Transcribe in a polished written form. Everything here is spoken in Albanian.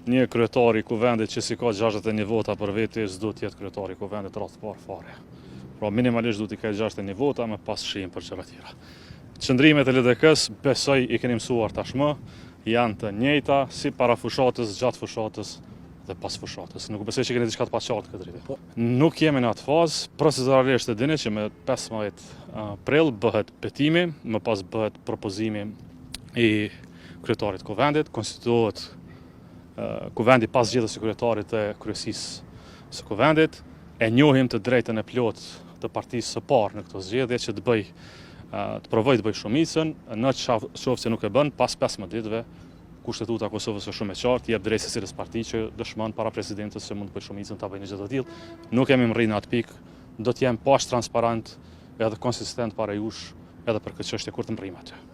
një kryetari i kuvendit që si ka 61 vota për veti, s'do t'jetë kryetari i kuvendit radhë të parë fare. Pra minimalisht do t'i ketë 61 vota me pas shijim për gjëra tjera. Qëndrimet e LDK-s besoj i keni mësuar tashmë, janë të njëjta si para fushatës, gjatë fushatës dhe pas fushatës. Nuk besoj që keni diçka të paqartë këtë rrite. Nuk jemi në atë fazë, proceduralisht e dini që me 15 prill bëhet betimi, më pas bëhet propozimi i kryetarit kuvendit, konstituohet kuvendi pas zgjedhjes së kryetarit të kryesisë së kuvendit, e njohim të drejtën e plotë të partisë së parë në këto zgjedhje që të provoj të bëj shumicën, në qoftë se nuk e bën, pas 15 ditëve Kushtetuta e Kosovës është shumë e qartë, jep drejtë secilës parti që dëshmon para presidentës se mund të bëjë shumicën ta bëjë një gjë të tillë. Nuk kemi rrinë në atë pikë, do të jem pas transparent edhe konsistent para jush edhe për këtë çështje kur të mrrim atë.